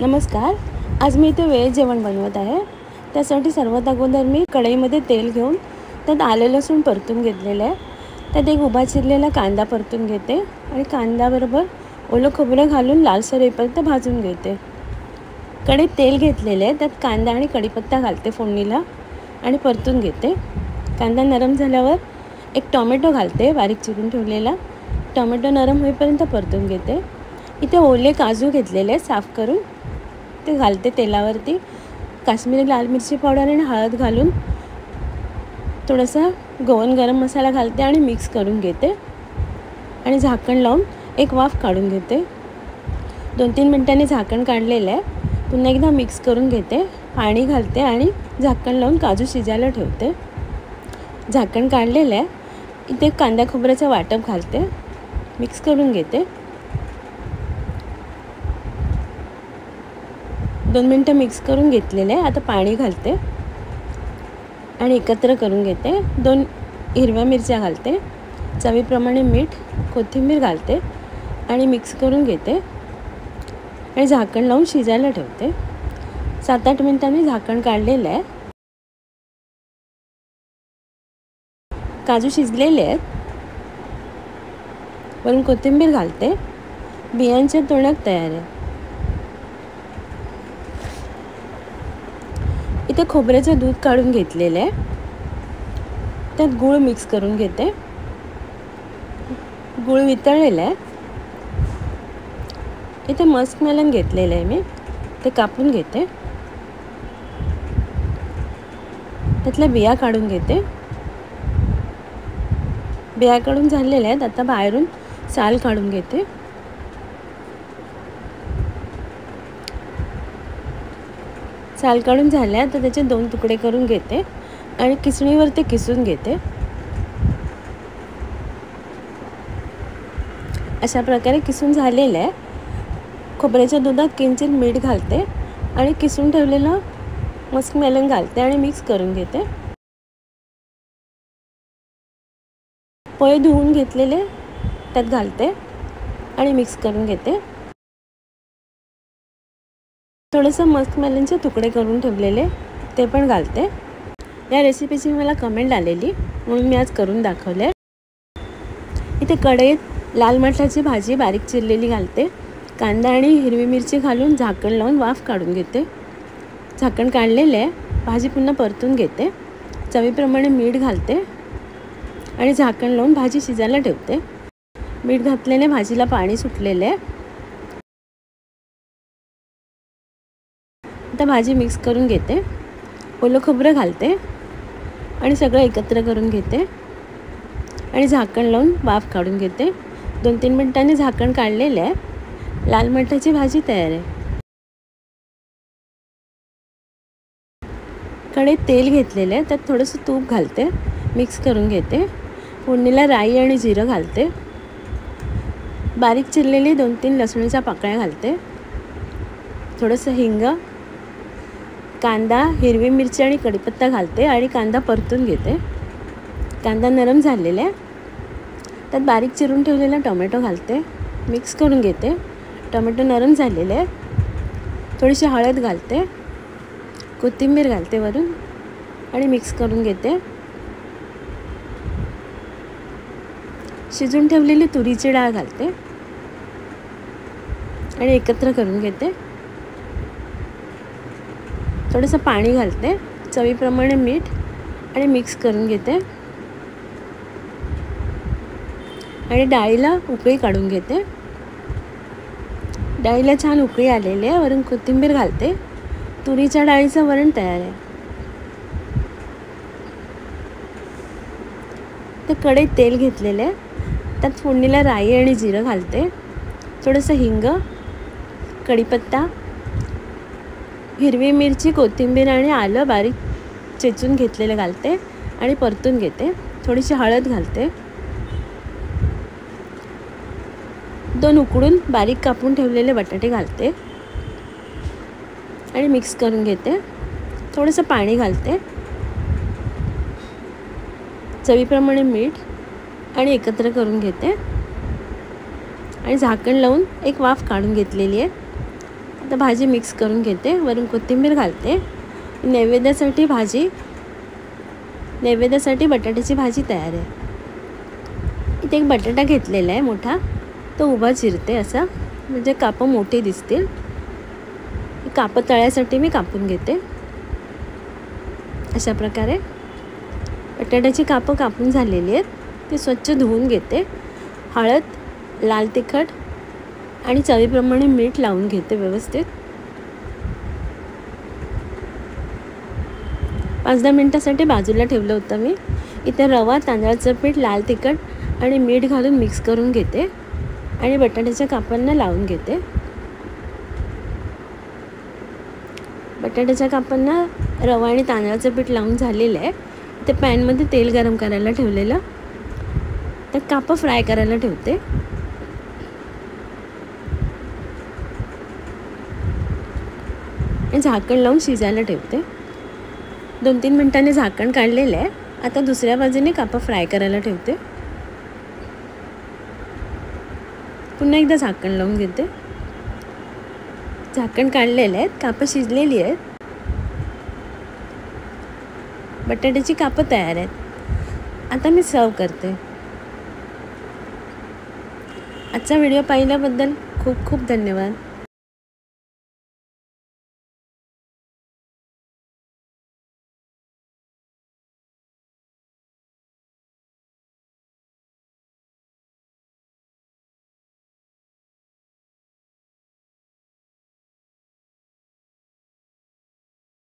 नमस्कार. आज मी इथे व्हेज जेवण बनवत आहे. त्यासाठी सर्वात अगोदर मी कढईमध्ये तेल घेऊन त्यात आले लसूण परतून घेतलेलं आहे. त्यात एक उभा चिरलेला कांदा परतून घेते आणि कांद्याबरोबर ओलं खोबरं घालून लालसर होईपर्यंत भाजून घेते. कढईत तेल घेतलेले आहे, त्यात कांदा आणि कढीपत्ता घालते फोडणीला आणि परतून घेते. कांदा नरम झाल्यावर एक टोमॅटो घालते, बारीक चिरून ठेवलेला. टोमॅटो नरम होईपर्यंत परतून घेते. इथे ओले काजू घेतलेले साफ करून ते घालते तेलावरती. काश्मीरी लाल मिरची पावडर आणि हळद घालून थोडासा गोवन गरम मसाला घालते आणि मिक्स करून घेते आणि झाकण लावून एक वाफ काढून घेते. 2-3 मिनिटांनी झाकण काढलेलं आहे. पुन्हा एकदा मिक्स करून घेते, पाणी घालते आणि झाकण लावून काजू शिजायला ठेवते. झाकण काढलेलं आहे. इथे कांदा खोबऱ्याचं वाटप घालते, मिक्स करून घेते. 2 मिनटं मिक्स करून घेतलेले आहे. आता पाणी घालते आणि एकत्र करून घेते. 2 हिरव्या मिरच्या घालते, चवीप्रमाणे मीठ, कोथिंबीर घालते आणि मिक्स करून घेते आणि झाकण लावून शिजायला ठेवते. 7-8 मिनिटांनी झाकण काढलेलं आहे. काजू शिजलेले आहेत. वरून कोथिंबीर घालते. बियांचे तोंडक तयार आहे. इथे खोबऱ्याचं दूध काढून घेतलेलं आहे. त्यात गूळ मिक्स करून घेते. गूळ वितळलेलं आहे. इथे मस्क मेलन घेतलेलं आहे मी, ते कापून घेते. त्यातल्या बिया काढून घेते. बिया काढून झालेल्या आहेत. आता बाहेरून साल काढून घेते. साल काढून झाल्या तर त्याचे 2 तुकडे करून घेते आणि किसणीवर ते किसून घेते. अशा प्रकारे किसून झालेलं आहे. खोबऱ्याच्या दुधात किंचित मीठ घालते आणि किसून ठेवलेलं मस्क मेलन घालते आणि मिक्स करून घेते. पोहे धुवून घेतलेले त्यात घालते आणि मिक्स करून घेते. थोडंसं मस्क मेलनचे तुकडे करून ठेवलेले ते पण घालते. या रेसिपीची मला कमेंट आलेली म्हणून मी आज करून दाखवले. इथे कढईत लाल मटाची भाजी बारीक चिरलेली घालते. कांदा आणि हिरवी मिरची घालून झाकण लावून वाफ काढून घेते. झाकण काढलेले आहे. भाजी पुन्हा परतून घेते. चवीप्रमाणे मीठ घालते आणि झाकण लावून भाजी शिजायला ठेवते. मीठ घातल्याने भाजीला पाणी सुटलेले आहे. आता भाजी मिक्स करून घेते. ओलं खोबरं घालते आणि सगळं एकत्र करून घेते आणि झाकण लावून वाफ काढून घेते. 2-3 मिनिटांनी झाकण काढलेलं आहे. लाल मटाची भाजी तयार आहे. कढईत तेल घेतलेलं आहे. त्यात थोडंसं तूप घालते, मिक्स करून घेते. फोडणीला राई आणि जिरं घालते. बारीक चिरलेली 2-3 लसणीच्या पाकळ्या घालते. थोडंसं हिंग, कांदा, हिरवी मिरची आणि कढीपत्ता घालते आणि कांदा परतून घेते. कांदा नरम झालेला आहे. त्यात बारीक चिरून ठेवलेला टोमॅटो घालते, मिक्स करून घेते. टोमॅटो नरम झालेले आहे. थोडीशी हळद घालते, कोथिंबीर घालते वरून आणि मिक्स करून घेते. शिजून ठेवलेली तुरीची डाळ घालते आणि एकत्र करून घेते. थोडंसं पाणी घालते, चवीप्रमाणे मीठ आणि मिक्स करून घेते आणि डाळीला उकळी काढून घेते. डाळीला छान उकळी आलेली आहे. वरून कोथिंबीर घालते. तुरीच्या डाळीचं वरण तयार आहे. तर कढईत तेल घेतलेलं आहे. त्यात फोडणीला राई आणि जिरं घालते. थोडंसं हिंग, कढीपत्ता, हिरवी मिरची, कोथिंबीर आणि आलं बारीक चेचून घेतलेलं घालते आणि परतून घेते. थोडीशी हळद घालते. 2 उकडून बारीक कापून ठेवलेले बटाटे घालते आणि मिक्स करून घेते. थोडंसं पाणी घालते, चवीप्रमाणे मीठ आणि एकत्र करून घेते आणि झाकण लावून एक वाफ काढून घेतलेली आहे. आता भाजी मिक्स करून घेते, वरून कोथिंबीर घालते. नैवेद्यासाठी बटाट्याची भाजी तयार आहे. इथे एक बटाटा घेतलेला आहे मोठा, तो उभा चिरते असा, म्हणजे कापं मोठी दिसतील. कापं तळ्यासाठी मी कापून घेते. अशा प्रकारे बटाट्याची कापं कापून झालेली आहेत. ती स्वच्छ धुवून घेते. हळद, लाल तिखट आणि चवीप्रमाणे मीठ लावून घेते व्यवस्थित. 5-10 मिनटासाठी बाजूला ठेवलं होतं मी. इथे रवा, तांदळाचं पीठ, लाल तिखट आणि मीठ घालून मिक्स करून घेते आणि बटाट्याच्या कापांना लावून घेते. बटाट्याच्या कापांना रवा आणि तांदळाचं पीठ लावून झालेलं आहे. ते पॅनमध्ये तेल गरम करायला ठेवलेलं, त्यात कापं फ्राय करायला ठेवते. झाकण लावून शिजायला ठेवते. 2-3 मिनिटांनी झाकण काढलेलं आहे. आता दुसऱ्या बाजूने कापं फ्राय करायला ठेवते. पुन्हा एकदा झाकण लावून घेते. झाकण काढलेलं आहे, कापं शिजलेली आहेत. बटाट्याची कापं तयार आहेत. आता मी सर्व करते. आजचा व्हिडिओ पाहिल्याबद्दल खूप खूप धन्यवाद.